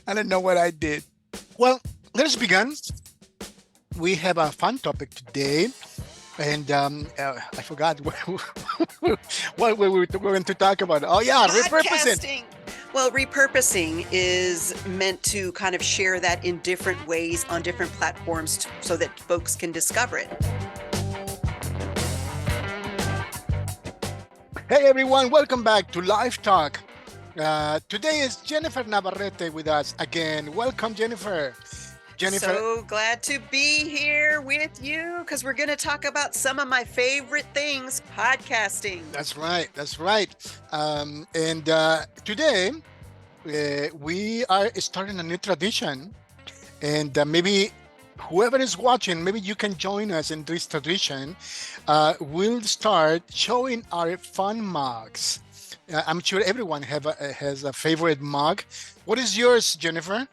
I don't know what I did. Well, let us begin. We have a fun topic today, and I forgot what we were going to talk about. Oh yeah, repurposing. Podcasting. Well, repurposing is meant to kind of share that in different ways on different platforms so that folks can discover it. Hey everyone, welcome back to Live Talk. Today is Jennifer Navarrete with us again. Welcome, Jennifer. Jennifer, So glad to be here with you because we're going to talk about some of my favorite things, podcasting. that's right. That's right. And today we are starting a new tradition, and maybe whoever is watching, maybe you can join us in this tradition. We'll start showing our fun mugs. I'm sure everyone has a favorite mug. What is yours, Jennifer?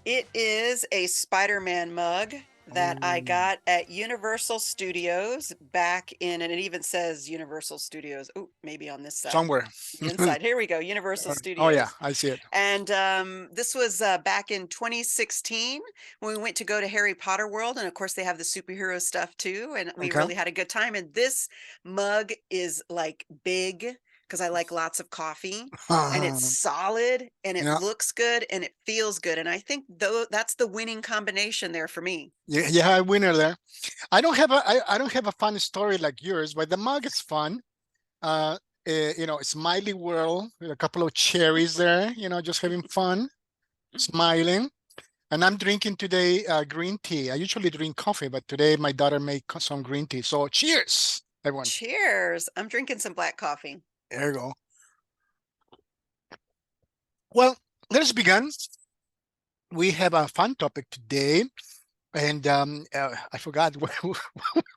It is a Spider-Man mug that I Oh, got at Universal Studios back in, and it even says Universal Studios. Oh, maybe on this side, somewhere. the inside. Here we go, Universal Oh yeah, Studios. I see it. And this was back in 2016 when we went to go to Harry Potter World. And of course, they have the superhero stuff too. And we Okay. really had a good time. And this mug is like big because I like lots of coffee and it's solid and it Yeah, looks good and it feels good. And I think though that's the winning combination there for me. yeah, a winner there. I don't have a fun story like yours, but the mug is fun. Uh, Smiley world with a couple of cherries there. Just having fun, smiling. And I'm drinking today green tea. I usually drink coffee, but today my daughter made some green tea. So cheers, everyone. Cheers. I'm drinking some black coffee. There you go. Well, let us begin. We have a fun topic today, and I forgot what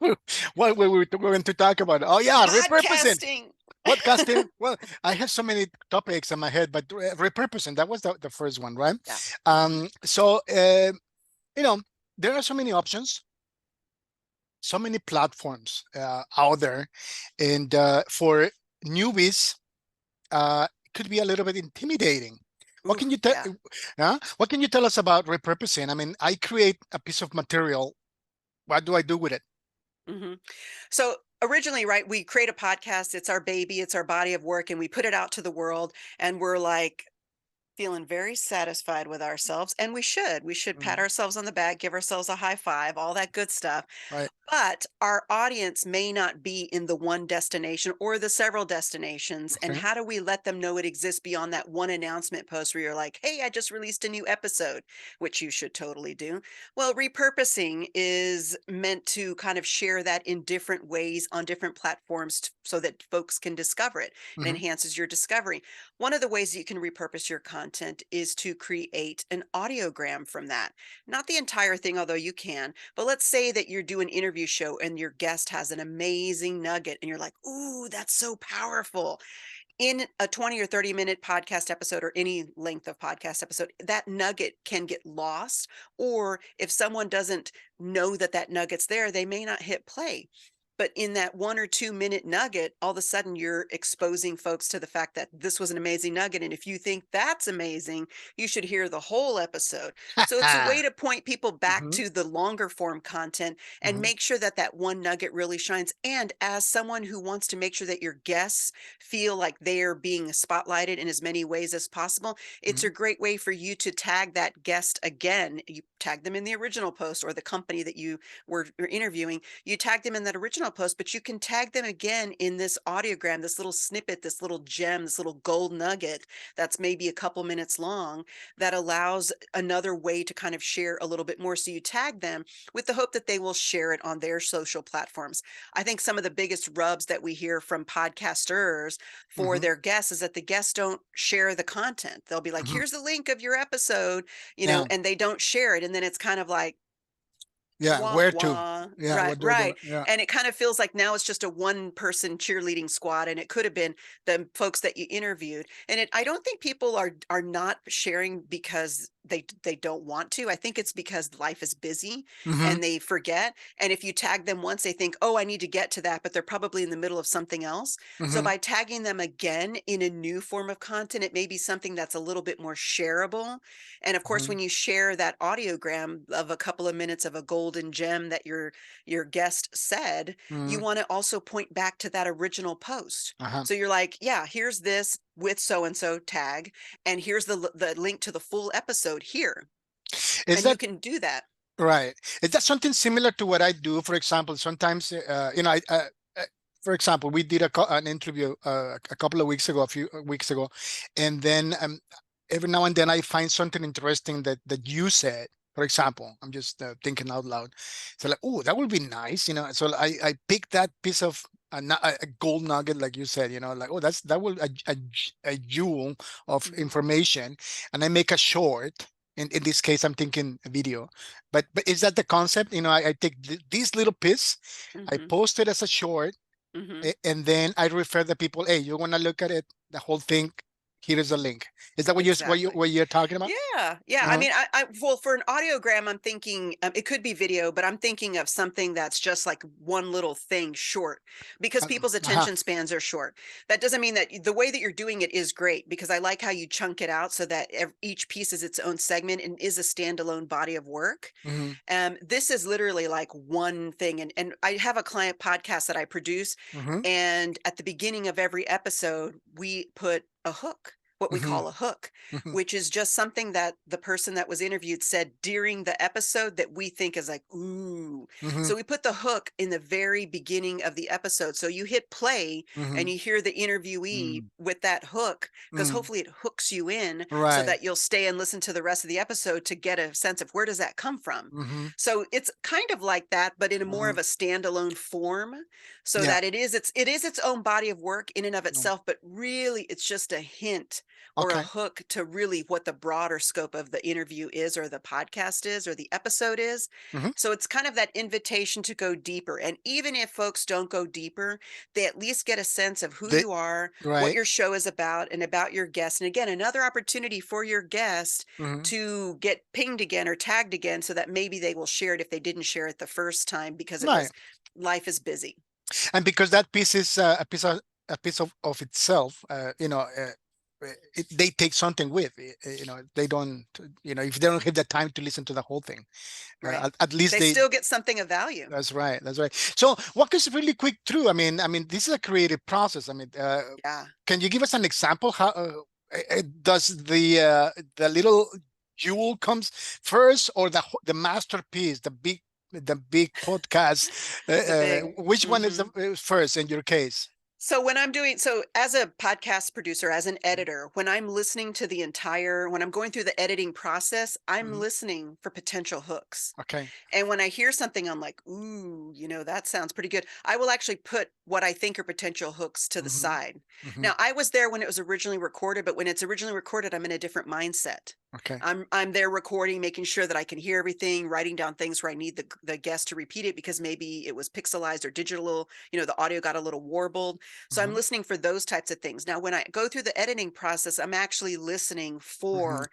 we were going to talk about. Oh yeah, repurposing. Podcasting. Podcasting. Well, I have so many topics in my head, but repurposing, that was the first one, right? Yeah. So you know, there are so many options, so many platforms out there, and for newbies, it could be a little bit intimidating. What Ooh, can you tell? yeah. What can you tell us about repurposing? I mean, I create a piece of material. What do I do with it? hmm So originally, right, we create a podcast. It's our baby, it's our body of work, and we put it out to the world. And we're like, feeling very satisfied with ourselves, and we should pat Mhm. ourselves on the back, give ourselves a high five, all that good stuff. Right. But our audience may not be in the one destination or the several destinations, and Okay. how do we let them know it exists beyond that one announcement post where you're like, hey, I just released a new episode, which you should totally do. Well, repurposing is meant to kind of share that in different ways on different platforms so that folks can discover it and Hmm. enhances your discovery. One of the ways that you can repurpose your content is to create an audiogram from that. Not the entire thing, although you can, but let's say that you're doing an interview show and your guest has an amazing nugget and you're like, ooh, that's so powerful. In a 20 or 30-minute podcast episode or any length of podcast episode, that nugget can get lost. Or if someone doesn't know that that nugget's there, they may not hit play. But in that 1 or 2 minute nugget, all of a sudden you're exposing folks to the fact that this was an amazing nugget. And if you think that's amazing, you should hear the whole episode. So it's a way to point people back Hmm. to the longer form content and Hmm. make sure that that one nugget really shines. And as someone who wants to make sure that your guests feel like they are being spotlighted in as many ways as possible, it's Hmm. a great way for you to tag that guest again. You tag them in the original post or the company that you were interviewing. You tag them in that original post, but you can tag them again in this audiogram, this little snippet, this little gem, this little gold nugget that's maybe a couple minutes long that allows another way to kind of share a little bit more. So you tag them with the hope that they will share it on their social platforms. I think some of the biggest rubs that we hear from podcasters for Hmm. their guests is that the guests don't share the content. They'll be like, Hmm. here's the link of your episode, Yeah. and they don't share it. And then it's kind of like, Yeah. wah Where to? wah. Yeah. Right, What do I do? right. Yeah. And it kind of feels like now it's just a one person cheerleading squad and it could have been the folks that you interviewed. And I don't think people are not sharing because they don't want to. I think it's because life is busy Mm-hmm. and they forget. And if you tag them once, they think, "Oh, I need to get to that," but they're probably in the middle of something else. So Mm-hmm. by tagging them again in a new form of content, it may be something that's a little bit more shareable. And of course, Mm-hmm. when you share that audiogram of a couple of minutes of a golden gem that your guest said, you Mm-hmm. want to also point back to that original post. Uh-huh. So you're like, yeah, here's this with so and so tag, and here's the link to the full episode here, Is and you that can do that. right? Is that something similar to what I do? For example, sometimes, uh, for example, we did an interview a couple of weeks ago, a few weeks ago, and then every now and then I find something interesting that you said. For example, I'm just thinking out loud. So like, oh, that would be nice, So I pick that piece of a gold nugget, like you said, like, oh, that will a jewel of Mhm, information, and I make a short. In this case, I'm thinking a video, but is that the concept? I take this little piece, I mhm, post it as a short, mhm. and then I refer the people. Hey, you want to look at it, the whole thing? Here is a link. Is that Exactly. what you're talking about? Yeah, yeah. I Uh-huh. mean, well, for an audiogram, I'm thinking it could be video, but I'm thinking of something that's just like one little thing short because people's Uh-huh. attention spans are short. That doesn't mean that the way that you're doing it is great because I like how you chunk it out so that each piece is its own segment and is a standalone body of work. Hmm. This is literally like one thing. And I have a client podcast that I produce. Hmm. And at the beginning of every episode, we put a hook, what we Hmm. call a hook, Hmm. which is just something that the person that was interviewed said during the episode that we think is like, ooh. Hmm. So we put the hook in the very beginning of the episode. So you hit play and Hmm. you hear the interviewee with that hook, because Hmm. hopefully it hooks you in so Right. that you'll stay and listen to the rest of the episode to get a sense of where does that come from. Hmm. So it's kind of like that, but in a more Hmm. of a standalone form, so Yeah. that it is its own body of work in and of Mm. itself, but really it's just a hint or a Okay. hook to really what the broader scope of the interview is or the podcast is or the episode is. Hmm. So it's kind of that invitation to go deeper. And even if folks don't go deeper, they at least get a sense of who The, you are, what right. your show is about, and about your guest. And again, another opportunity for your guest Hmm. to get pinged again or tagged again so that maybe they will share it if they didn't share it the first time because it Right. was life is busy. And because that piece is a piece of itself, they take something with, they don't, if they don't have the time to listen to the whole thing, Right. at least They they. still get something of value. That's right. That's right. So walk us really quick through. I mean, this is a creative process. Yeah. Can you give us an example? How does the little jewel comes first, or the masterpiece, the big podcast? The big. Which one is the Mhm. first in your case? So as a podcast producer, as an editor, when I'm listening to when I'm going through the editing process, I'm Mhm. listening for potential hooks. Okay. And when I hear something, I'm like, ooh, that sounds pretty good. I will actually put what I think are potential hooks to the Hmm. side. Hmm. Now, I was there when it was originally recorded, but when it's originally recorded, I'm in a different mindset. Okay. I'm there recording, making sure that I can hear everything, writing down things where I need the guest to repeat it because maybe it was pixelized or digital, the audio got a little warbled. So I'm Hmm. listening for those types of things. Now, when I go through the editing process, I'm actually listening Hmm. for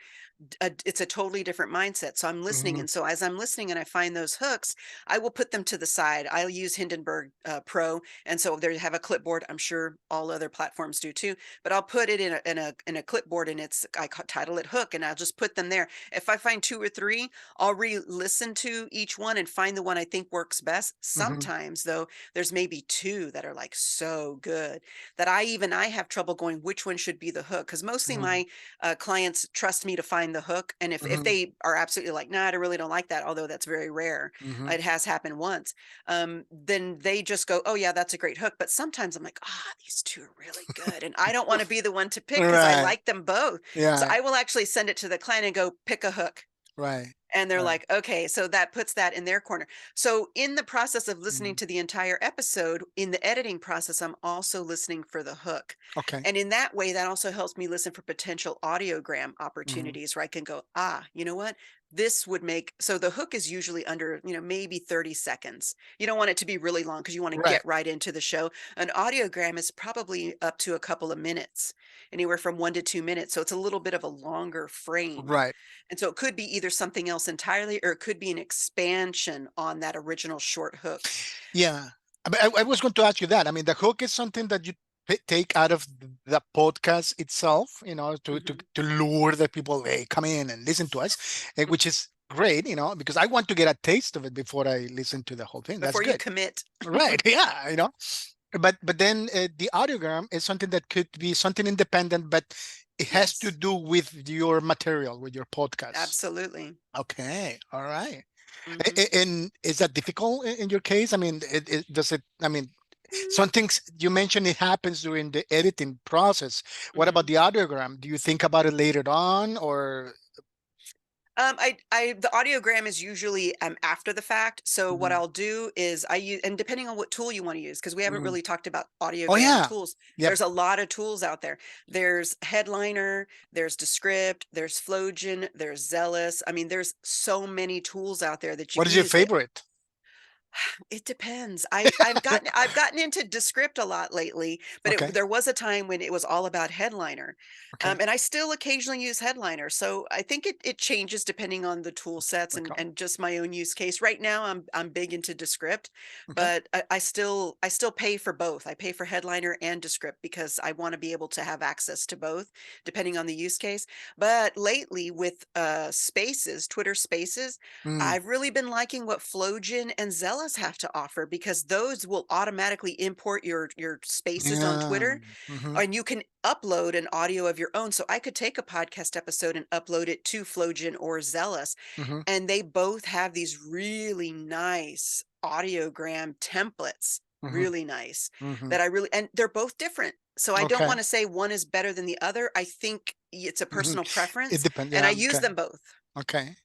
it's a totally different mindset. So I'm listening. Hmm. And so as I'm listening and I find those hooks, I will put them to the side. I'll use Hindenburg Pro. And so they have a clipboard. I'm sure all other platforms do too, but I'll put it in a clipboard and title it hook and I'll just put them there. If I find two or three, I'll re-listen to each one and find the one I think works best. Hmm. Sometimes though, there's maybe two that are like so good that I have trouble going which one should be the hook. Cause mostly Hmm. my clients trust me to find the hook. And if Hmm. they are absolutely like, nah, I really don't like that, although that's very rare, Hmm. it has happened once, then they just go, oh, yeah, that's a great hook. But sometimes I'm like, these two are really good. And I don't want to be the one to pick because I Right. like them both. So Yeah. I will actually send it to the client and go, pick a hook. Right. And they're Right. like, okay, so that puts that in their corner. So in the process of listening Mhm. to the entire episode, in the editing process, I'm also listening for the hook. Okay. And in that way, that also helps me listen for potential audiogram Hmm. opportunities where I can go, you know what? this would make, so the hook is usually under, maybe 30 seconds. You don't want it to be really long because you want to Right, get right into the show. An audiogram is probably up to a couple of minutes, anywhere from 1 to 2 minutes. So it's a little bit of a longer frame. right. And so it could be either something else entirely, or it could be an expansion on that original short hook. Yeah. I was going to ask you that. I mean, the hook is something that you take out of the podcast itself, Mhm. to lure the people, hey, come in and listen to us, which is great, because I want to get a taste of it before I listen to the whole thing. That's Before you good. commit. Right. Yeah. But then the audiogram is something that could be something independent, but it has to Yes, do with your material, with your podcast. absolutely. Okay. All right. Hmm. And is that difficult in your case? I mean, does it, I mean, some things you mentioned it happens during the editing process. What about Hmm. the audiogram? Do you think about it later on or? The audiogram is usually after the fact. So what Mhm, I'll do is I use, and depending on what tool you want to use, because we haven't mhm. really talked about Oh audiogram yeah. tools. Yep. There's a lot of tools out there. There's Headliner, there's Descript, there's Flogen, there's Zealous. I mean, there's so many tools out there that you What can is your use. favorite? It depends. I've gotten into Descript a lot lately, but Okay. there was a time when it was all about Headliner, Okay. and I still occasionally use Headliner. So I think it changes depending on the tool sets and Okay. and just my own use case. Right now, I'm big into Descript, Okay. but I still pay for both. I pay for Headliner and Descript because I want to be able to have access to both depending on the use case. But lately with Spaces, Twitter Spaces, Mm, I've really been liking what Flogen and Zealous have to offer because those will automatically import your spaces on yeah. Twitter, Hmm. and you can upload an audio of your own. So I could take a podcast episode and upload it to Flogen or Zealous, Hmm. and they both have these really nice audiogram templates, Hmm. really nice, Hmm. that I really, and they're both different. So I don't Okay. want to say one is better than the other. I think it's a Hmm. personal It preference, depends. and I Yeah. use Okay. them both. Okay.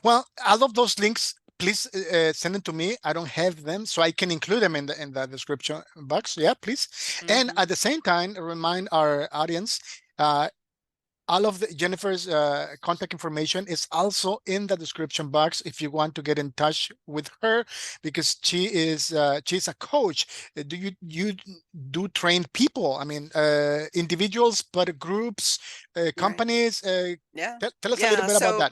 Well, I love those links. Please send them to me. I don't have them, so I can include them in the description box. Yeah, please. And Hmm. at the same time, remind our audience, uh, all of Jennifer's contact information is also in the description box if you want to get in touch with her, because she's a coach. Do you do train people? I mean, individuals, but groups, Right. companies. Yeah. Tell us a little Yeah. bit about So that.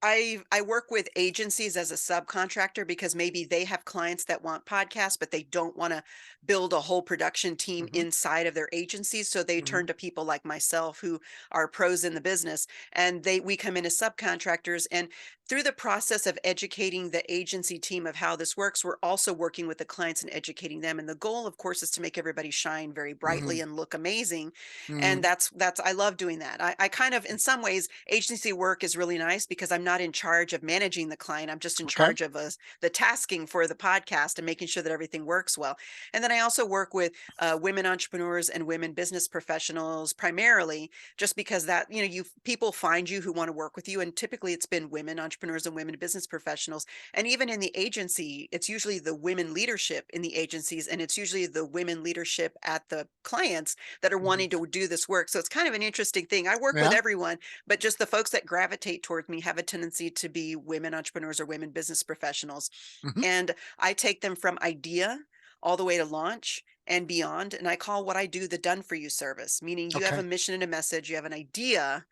I work with agencies as a subcontractor because maybe they have clients that want podcasts, but they don't want to build a whole production team Hmm. inside of their agencies. So they Hmm. turn to people like myself who are pros in the business, and we come in as subcontractors. And through the process of educating the agency team of how this works, we're also working with the clients and educating them. And the goal, of course, is to make everybody shine very brightly Hmm. and look amazing. And Hmm. that's I love doing that. I kind of, in some ways, agency work is really nice because I'm not in charge of managing the client. I'm just in Okay. charge of the tasking for the podcast and making sure that everything works well. And then I also work with women entrepreneurs and women business professionals primarily, just because that, you people find you who want to work with you, and typically it's been women entrepreneurs and women business professionals. And even in the agency, it's usually the women leadership in the agencies, and it's usually the women leadership at the clients that are Hmm. wanting to do this work. So it's kind of an interesting thing. I work with Yeah. everyone, but just the folks that gravitate towards me have a tendency to be women entrepreneurs or women business professionals. Hmm. And I take them from idea all the way to launch and beyond. And I call what I do the done for you service, meaning you have a Okay. mission and a message, you have an idea,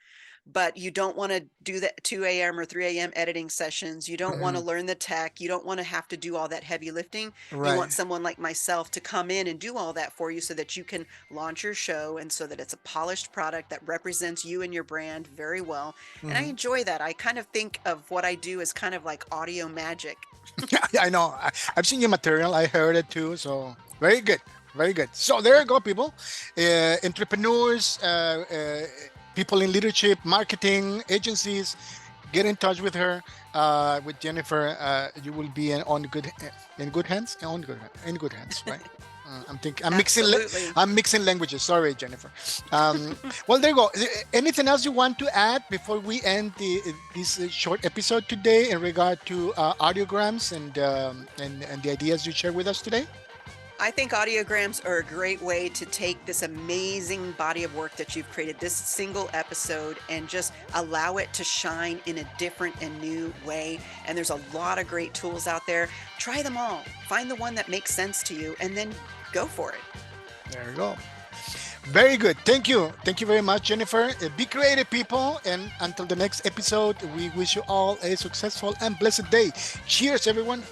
but you don't want to do that 2 a.m. or 3 a.m. editing sessions. You don't want Hmm. to learn the tech. You don't want to have to do all that heavy lifting. You Right. want someone like myself to come in and do all that for you so that you can launch your show, and so that it's a polished product that represents you and your brand very well. And I Hmm. enjoy that. I kind of think of what I do as kind of like audio magic. Yeah, I know. I've seen your material. I heard it too. So very good. Very good. So there you go, people. Entrepreneurs, people in leadership, marketing, agencies, get in touch with her, with Jennifer. You will be in good hands, in good hands, right? I'm thinking. Absolutely. I'm mixing languages. Sorry, Jennifer. Well, there you go. Anything else you want to add before we end this short episode today in regard to audiograms and the ideas you share with us today? I think audiograms are a great way to take this amazing body of work that you've created, this single episode, and just allow it to shine in a different and new way. And there's a lot of great tools out there. Try them all. Find the one that makes sense to you and then go for it. There you go. Very good. Thank you. Thank you very much, Jennifer. Be creative, people. And until the next episode, we wish you all a successful and blessed day. Cheers, everyone.